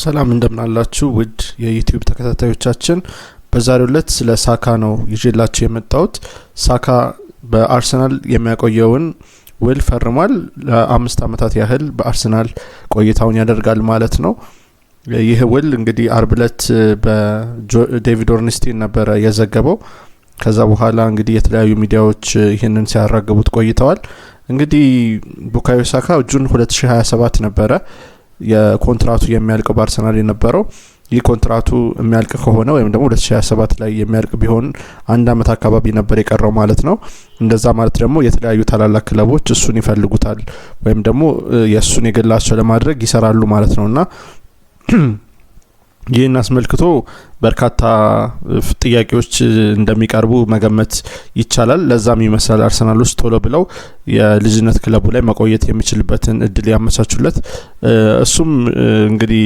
ሰላም እንደምናላችሁ ውድ የዩቲዩብ ተከታታዮቻችን፣ በዛሬው ዕለት ስለ ሳካ ነው ይዤላችሁ የመጣሁት። ሳካ በአርሰናል የሚያቆየውን ውል ፈርሟል። ለ5 አመታት ያህል በአርሰናል ቆይታውን ያደርጋል ማለት ነው። ይህ ውል እንግዲህ አርብ ዕለት በዴቪድ ኦርንስቲን ነበረ የዘገበው። ከዛ በኋላ እንግዲህ የተለያዩ ሚዲያዎች ይህንን ሲያራግቡት ቆይተዋል። እንግዲህ ቡካዮ ሳካ ጁን 2027 ነበረ የኮንትራቱ የሚያልቀው በአርሰናል የነበረው። ይህ ኮንትራቱ የሚያልቅ ከሆነ ወይም ደግሞ 2027 ላይ የሚያልቅ ቢሆን 1 አመት አካባቢ ነበር የቀረው ማለት ነው። እንደዛ ማለት ደግሞ የተለያዩ ታላላቅ ክለቦች እሱን ይፈልጉታል ወይም ደግሞ የእሱን የግላቸው ለማድረግ ይሰራሉ ማለት ነውና ይህን አስመልክቶ በርካታ ጥያቄዎች እንደሚቀርቡ መገመት ይቻላል። ለዛም ይመስላል አርሰናል ውስጥ ቶሎ ብለው የልጅነት ክለቡ ላይ መቆየት የሚችልበትን እድል ያመቻቹለት። እሱም እንግዲህ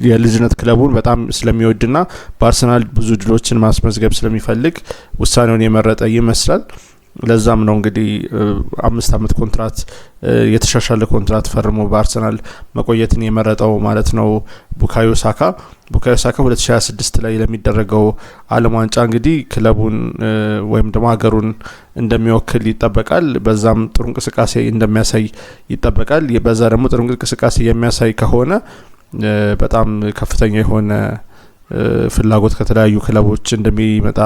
የልጅነት ክለቡን በጣም ስለሚወድና በአርሰናል ብዙ ድሎችን ማስመዝገብ ስለሚፈልግ ውሳኔውን የመረጠ ይመስላል። ለዛም ነው እንግዲህ 5 አመት ኮንትራት የተሻሻለ ኮንትራት ፈርሞ በአርሰናል መቆየትን የመረጠው ማለት ነው ቡካዮ ሳካ 2026 ላይ ለሚደረገው ዓለም ዋንጫ እንግዲህ ክለቡን ወይም ደግሞ ሀገሩን እንደሚወክል ይጠበቃል። በዛም ጥሩ እንቅስቃሴ እንደሚያሳይ ይጠበቃል። በዛ ደግሞ ጥሩ እንቅስቃሴ የሚያሳይ ከሆነ በጣም ከፍተኛ የሆነ ፍላጎት ከተለያዩ ክለቦች እንደሚመጣ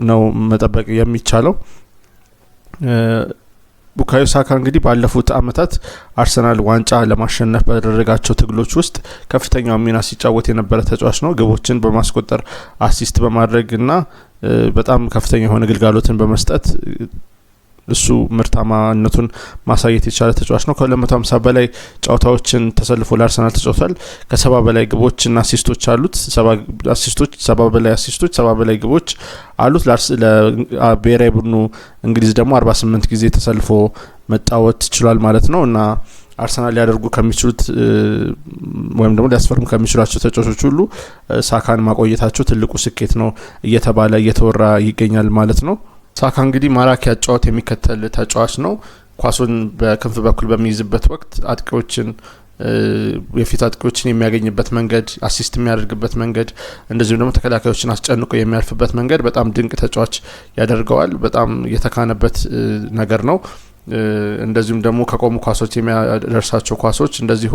ነው መጠበቅ የሚቻለው። ቡካዮ ሳካ እንግዲህ ባለፉት አመታት አርሰናል ዋንጫ ለማሸነፍ ባደረጋቸው ትግሎች ውስጥ ከፍተኛው ሚና ሲጫወት የነበረ ተጫዋች ነው። ግቦችን በማስቆጠር አሲስት በማድረግና በጣም ከፍተኛ የሆነ ግልጋሎትን በመስጠት እሱ ምርታማነቱን ማሳየት የቻለ ተጫዋች ነው። ከ250 በላይ ጨዋታዎችን ተሰልፎ ለአርሰናል ተጫውቷል። ከ70 በላይ ግቦችና አሲስቶች አሉት። 70 በላይ አሲስቶች፣ 70 በላይ ግቦች አሉት። ለብሔራዊ ቡድኑ እንግሊዝ ደግሞ 48 ጊዜ ተሰልፎ መጫወት ችሏል ማለት ነው እና አርሰናል ሊያደርጉ ከሚችሉት ወይም ደግሞ ሊያስፈርሙ ከሚችሏቸው ተጫዋቾች ሁሉ ሳካን ማቆየታቸው ትልቁ ስኬት ነው እየተባለ እየተወራ ይገኛል ማለት ነው። ሳካ እንግዲህ ማራኪ አጫዋት የሚከተል ተጫዋች ነው። ኳሱን በክንፍ በኩል በሚይዝበት ወቅት አጥቂዎችን የፊት አጥቂዎችን የሚያገኝበት መንገድ፣ አሲስት የሚያደርግበት መንገድ፣ እንደዚሁም ደግሞ ተከላካዮችን አስጨንቆ የሚያልፍበት መንገድ በጣም ድንቅ ተጫዋች ያደርገዋል። በጣም የተካነበት ነገር ነው። እንደዚሁም ደግሞ ከቆሙ ኳሶች የሚያደርሳቸው ኳሶች እንደዚሁ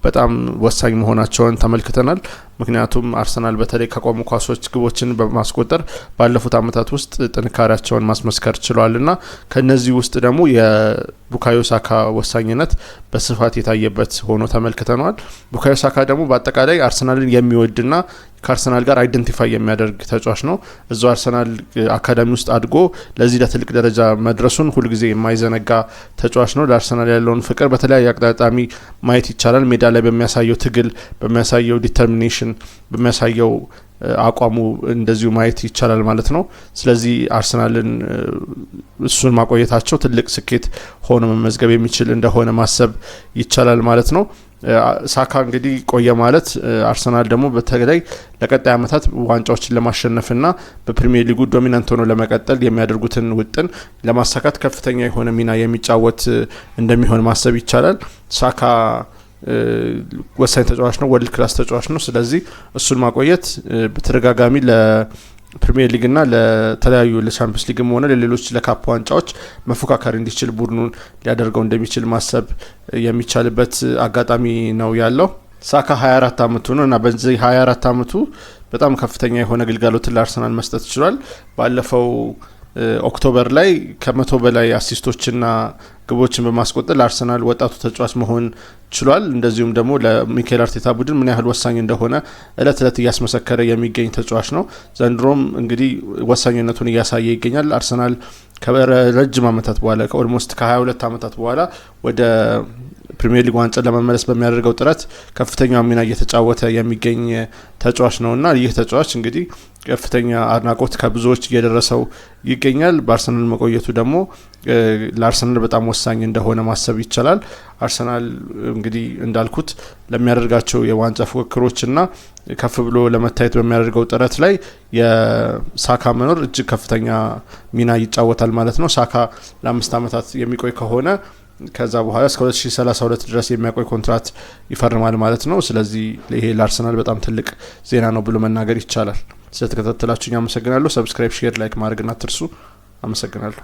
በጣም ወሳኝ መሆናቸውን ተመልክተናል። ምክንያቱም አርሰናል በተለይ ከቆሙ ኳሶች ግቦችን በማስቆጠር ባለፉት አመታት ውስጥ ጥንካሬያቸውን ማስመስከር ችሏልና ከነዚህ ውስጥ ደግሞ የቡካዮ ሳካ ወሳኝነት በስፋት የታየበት ሆኖ ተመልክተናል። ቡካዮ ሳካ ደግሞ በአጠቃላይ አርሰናልን የሚወድና ከአርሰናል ጋር አይደንቲፋይ የሚያደርግ ተጫዋች ነው። እዛው አርሰናል አካዳሚ ውስጥ አድጎ ለዚህ ለትልቅ ደረጃ መድረሱን ሁልጊዜ የማይዘነጋ ተጫዋች ነው። ለአርሰናል ያለውን ፍቅር በተለያየ አቅጣጫሚ ማየት ይቻላል። ሜዳ ላይ በሚያሳየው ትግል፣ በሚያሳየው ዲተርሚኔሽን፣ በሚያሳየው አቋሙ እንደዚሁ ማየት ይቻላል ማለት ነው። ስለዚህ አርሰናልን እሱን ማቆየታቸው ትልቅ ስኬት ሆኖ መመዝገብ የሚችል እንደሆነ ማሰብ ይቻላል ማለት ነው። ሳካ እንግዲህ ቆየ ማለት አርሰናል ደግሞ በተለይ ለቀጣይ አመታት ዋንጫዎችን ለማሸነፍና በፕሪሚየር ሊጉ ዶሚናንት ሆኖ ለመቀጠል የሚያደርጉትን ውጥን ለማሳካት ከፍተኛ የሆነ ሚና የሚጫወት እንደሚሆን ማሰብ ይቻላል። ሳካ ወሳኝ ተጫዋች ነው። ወርልድ ክላስ ተጫዋች ነው። ስለዚህ እሱን ማቆየት በተደጋጋሚ ለፕሪሚየር ሊግና ለተለያዩ ለቻምፒየንስ ሊግም ሆነ ለሌሎች ለካፕ ዋንጫዎች መፎካከር እንዲችል ቡድኑን ሊያደርገው እንደሚችል ማሰብ የሚቻልበት አጋጣሚ ነው ያለው። ሳካ 24 አመቱ ነው እና በዚህ 24 አመቱ በጣም ከፍተኛ የሆነ ግልጋሎትን ለአርሰናል መስጠት ይችላል። ባለፈው ኦክቶበር ላይ ከ100 በላይ አሲስቶችና ግቦችን በማስቆጠር ለአርሰናል ወጣቱ ተጫዋች መሆን ችሏል። እንደዚሁም ደግሞ ለሚኬል አርቴታ ቡድን ምን ያህል ወሳኝ እንደሆነ እለት እለት እያስመሰከረ የሚገኝ ተጫዋች ነው። ዘንድሮም እንግዲህ ወሳኝነቱን እያሳየ ይገኛል። አርሰናል ከረጅም አመታት በኋላ ከኦልሞስት ከ22 አመታት በኋላ ወደ ፕሪሚየር ሊግ ዋንጫ ለመመለስ በሚያደርገው ጥረት ከፍተኛው ሚና እየተጫወተ የሚገኝ ተጫዋች ነውና ይህ ተጫዋች እንግዲህ ከፍተኛ አድናቆት ከብዙዎች እየደረሰው ይገኛል። በአርሰናል መቆየቱ ደግሞ ለአርሰናል በጣም ወሳኝ እንደሆነ ማሰብ ይቻላል። አርሰናል እንግዲህ እንዳልኩት ለሚያደርጋቸው የዋንጫ ፉክክሮችና ከፍ ብሎ ለመታየት በሚያደርገው ጥረት ላይ የሳካ መኖር እጅግ ከፍተኛ ሚና ይጫወታል ማለት ነው። ሳካ ለ5 ዓመታት የሚቆይ ከሆነ ከዛ በኋላ እስከ 2032 ድረስ የሚያቆይ ኮንትራት ይፈርማል ማለት ነው። ስለዚህ ይሄ ለአርሰናል በጣም ትልቅ ዜና ነው ብሎ መናገር ይቻላል። ስለተከታተላችሁኝ አመሰግናለሁ። ሰብስክራይብ፣ ሼር፣ ላይክ ማድረግና አትርሱ። አመሰግናለሁ።